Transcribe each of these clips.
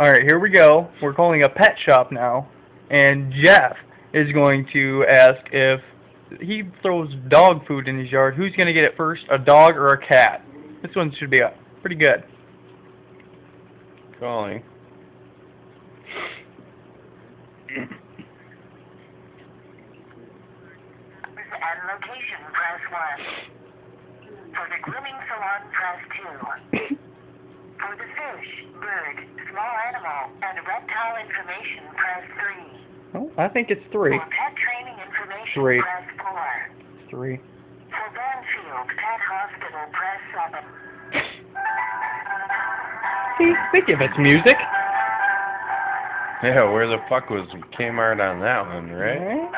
Alright, here we go. We're calling a pet shop now. And Jeff is going to ask if he throws dog food in his yard, who's going to get it first, a dog or a cat? This one should be pretty good. Calling. And location, press 1. For the grooming salon, press 2. For the fish, bird, small animal, and reptile information, press 3. Oh, I think it's 3. For pet training information, 3. press 4. 3. For Banfield Pet Hospital, press 7. See, they give us music. Yeah, where the fuck was Kmart on that one, right? Right.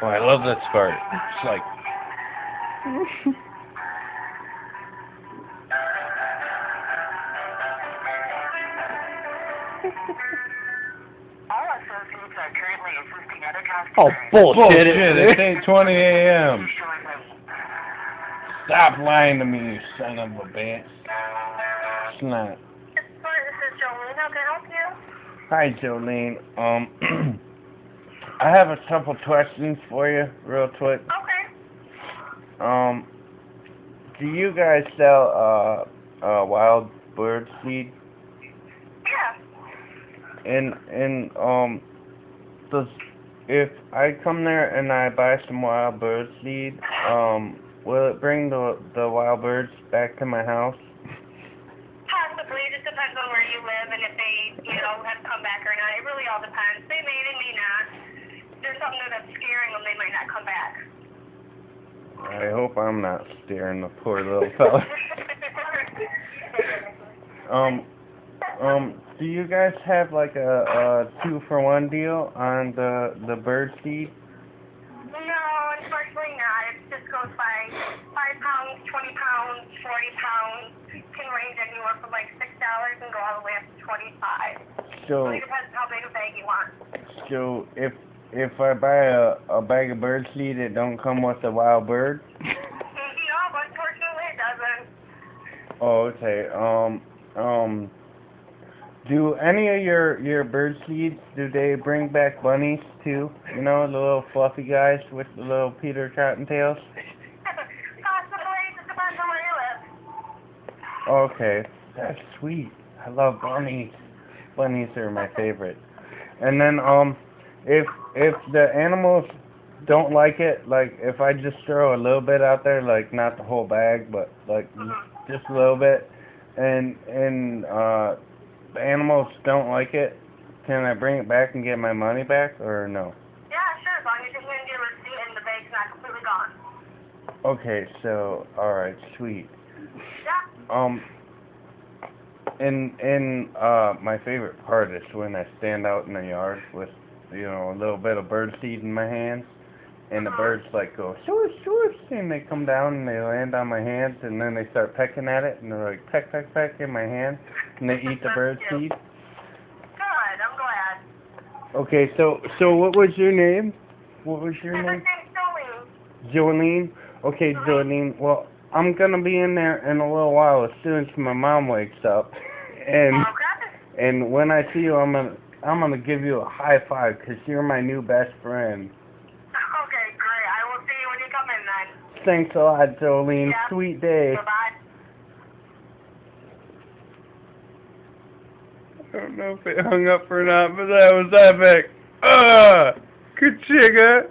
Oh, I love this part. It's like, All associates are currently assisting other Oh, customers. bullshit. It's 8:20 a.m. Shortly. Stop lying to me, you son of a bitch. It's not. This is Jolene. How can I help you? Hi, Jolene. I have a couple questions for you, real quick. Okay. Do you guys sell wild bird seed? Yeah. And does if I come there and I buy some wild bird seed, will it bring the wild birds back to my house? Possibly. It just depends on where you live and if they, have come back or not. It really all depends. They may, they may not. If there's something that's scaring them, they might not come back. I hope I'm not scaring the poor little fella. Do you guys have like a 2-for-1 deal on the bird seed? No, unfortunately not. It just goes by 5 pounds, 20 pounds, 40 pounds. It can range anywhere from like $6 and go all the way up to 25. So, It depends how big a bag you want. so if I buy a bag of bird seed, it don't come with a wild bird? No, but unfortunately it doesn't. Oh, okay. Do any of your bird seeds, do they bring back bunnies too? You know, the little fluffy guys with the little Peter Cottontails? Possibly. It just depends on where you live. Okay, that's sweet. I love bunnies. Bunnies are my favorite. And then, if the animals don't like it, like if I just throw a little bit out there, like not the whole bag, but like just a little bit, and the animals don't like it, can I bring it back and get my money back, or no? Yeah, sure. As long as you hand your receipt and the bag's not completely gone. Okay, so alright, sweet. Yeah. My favorite part is when I stand out in the yard with, a little bit of bird seed in my hands, and the birds like go swoosh swoosh, and they come down and they land on my hands, and then they start pecking at it, and they're like peck peck peck in my hand, and they eat the bird seed. Good. I'm glad. Okay, so what was your name? What was your My name? name's Jolene. Jolene? Okay, Jolene. Well, I'm gonna be in there in a little while as soon as my mom wakes up, Okay. and when I see you, I'm gonna give you a high five because you're my new best friend. Okay, great. I will see you when you come in then. Thanks a lot, Jolene. Yeah. Sweet day. Bye-bye. I don't know if it hung up or not, but that was epic. Good chigga.